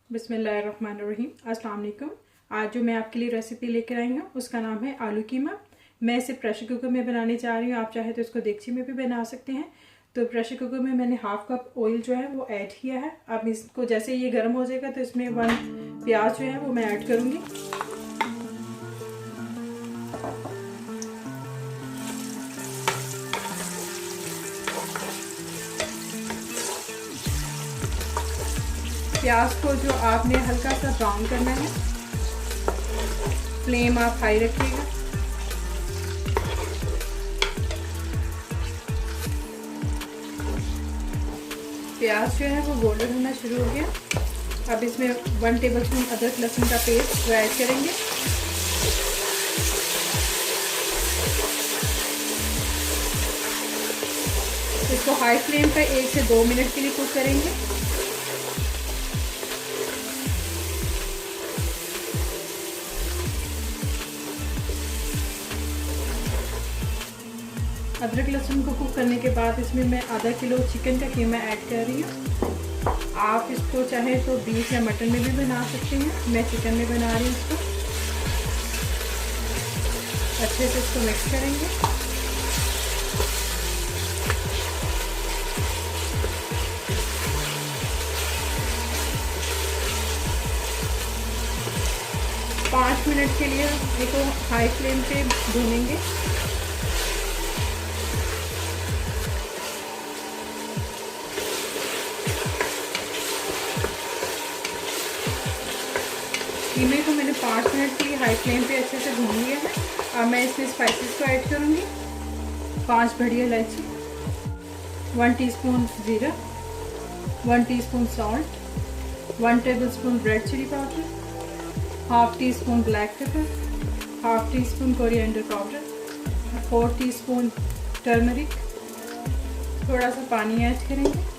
बिस्मिल्लाहिर्रहमानिर्रहीम। अस्सलाम वालेकुम। आज जो मैं आपके लिए रेसिपी लेकर आई हूँ उसका नाम है आलू कीमा। मैं इसे प्रेशर कुकर में बनाने जा रही हूँ। आप चाहे तो इसको देगची में भी बना सकते हैं। तो प्रेशर कुकर में मैंने हाफ कप ऑयल जो है वो ऐड किया है। अब इसको जैसे ये गर्म हो जाएगा तो इसमें 1 प्याज जो है वो मैं ऐड करूँगी। प्याज को जो आपने हल्का सा ब्राउन करना है, फ्लेम आप हाई रखिएगा। प्याज जो है वो गोल्डन होना शुरू हो गया। अब इसमें 1 टेबलस्पून अदरक लहसुन का पेस्ट ऐड करेंगे। इसको हाई फ्लेम पर 1 से 2 मिनट के लिए कुक करेंगे। अदरक लहसुन को कुक करने के बाद इसमें मैं आधा किलो चिकन का कीमा ऐड कर रही हूँ। आप इसको चाहे तो बीफ या मटन में भी बना सकते हैं। मैं चिकन में बना रही हूँ इसको। अच्छे से इसको मिक्स करेंगे। पाँच मिनट के लिए इसको हाई फ्लेम पे भूनेंगे। कीमे को मैंने 5 मिनट के लिए हाई फ्लेम पे अच्छे से भून लिया है। अब मैं इसमें स्पाइसेस को ऐड करूँगी। 5 बड़ी इलायची, 1 टीस्पून जीरा, 1 teaspoon salt, 1 tablespoon red chili powder, half teaspoon black pepper, half teaspoon coriander powder, 4 teaspoon turmeric. थोड़ा सा पानी ऐड करेंगे।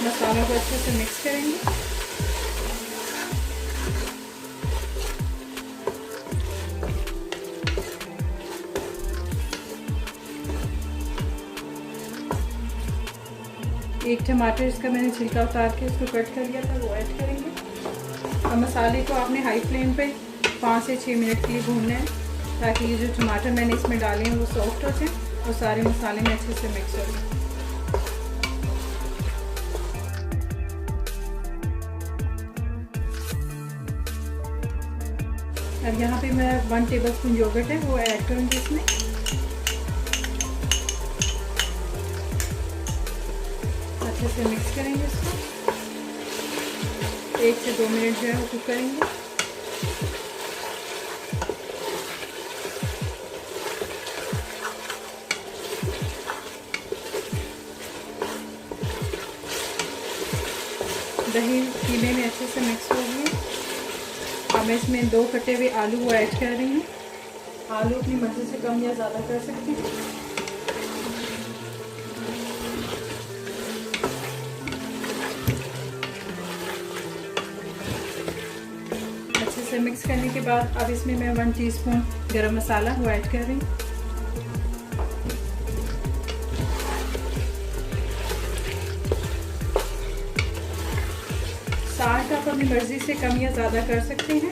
मसालों को अच्छे से मिक्स करेंगे। एक टमाटर इसका मैंने छिलका उतार के इसको कट कर लिया था, वो ऐड करेंगे। अब मसाले को आपने हाई फ्लेम पे 5 से 6 मिनट के लिए भूनना है ताकि ये जो टमाटर मैंने इसमें डाले हैं वो सॉफ्ट हो जाए और सारे मसाले में अच्छे से मिक्स हो जाए। अब यहाँ पे मैं 1 टेबलस्पून योगर्ट है वो ऐड करूँगी इसमें। अच्छे से मिक्स करेंगे इसको। 1 से 2 मिनट जो है वो कुक करेंगे। दही कीमे में अच्छे से मिक्स हो गई। अब मैं इसमें 2 कटे हुए आलू वो ऐड कर रही हूँ। आलू अपनी मर्जी से कम या ज़्यादा कर सकते हैं। अच्छे से मिक्स करने के बाद अब इसमें मैं 1 टीस्पून गरम मसाला वो ऐड कर रही हूँ। साल्ट आप अपनी मर्ज़ी से कम या ज़्यादा कर सकते हैं।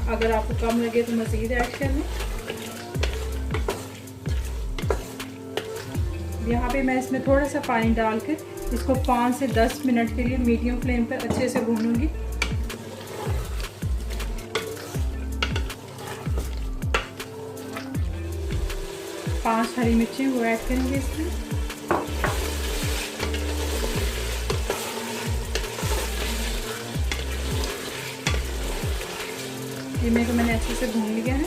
अगर आपको कम लगे तो मज़ीद ऐड कर लें। यहाँ पे मैं इसमें थोड़ा सा पानी डालकर इसको 5 से 10 मिनट के लिए मीडियम फ्लेम पर अच्छे से भूनूंगी। पाँच हरी मिर्चें वो ऐड करेंगे इसमें। कीमे को मैंने अच्छे से भून लिया है।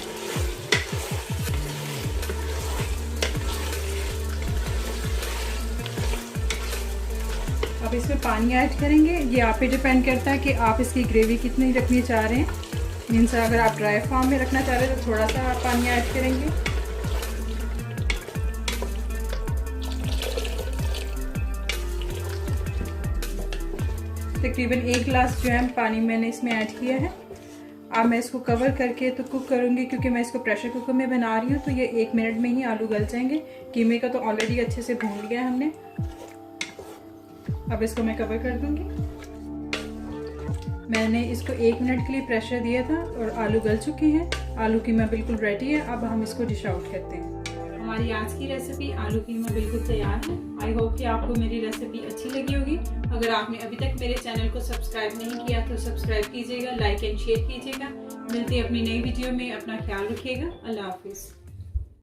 अब इसमें पानी ऐड करेंगे। ये आप पे डिपेंड करता है कि आप इसकी ग्रेवी कितनी रखनी चाह रहे हैं। मीन्स अगर आप ड्राई फॉर्म में रखना चाह रहे हैं तो थोड़ा सा पानी ऐड करेंगे। तकरीबन 1 गिलास जो है पानी मैंने इसमें ऐड किया है। अब मैं इसको कवर करके तो कुक करूँगी, क्योंकि मैं इसको प्रेशर कुकर में बना रही हूँ, तो ये 1 मिनट में ही आलू गल जाएंगे। कीमे का तो ऑलरेडी अच्छे से भून लिया है हमने। अब इसको मैं कवर कर दूँगी। मैंने इसको 1 मिनट के लिए प्रेशर दिया था और आलू गल चुके हैं। आलू कीमा बिल्कुल रेडी है। अब हम इसको डिश आउट करते हैं। हमारी आज की रेसिपी आलू कीमा बिल्कुल तैयार है। आई होप कि आपको मेरी रेसिपी अच्छी लगी होगी। अगर आपने अभी तक मेरे चैनल को सब्सक्राइब नहीं किया तो सब्सक्राइब कीजिएगा, लाइक एंड शेयर कीजिएगा। मिलते हैं अपनी नई वीडियो में। अपना ख्याल रखिएगा। अल्लाह हाफिज़।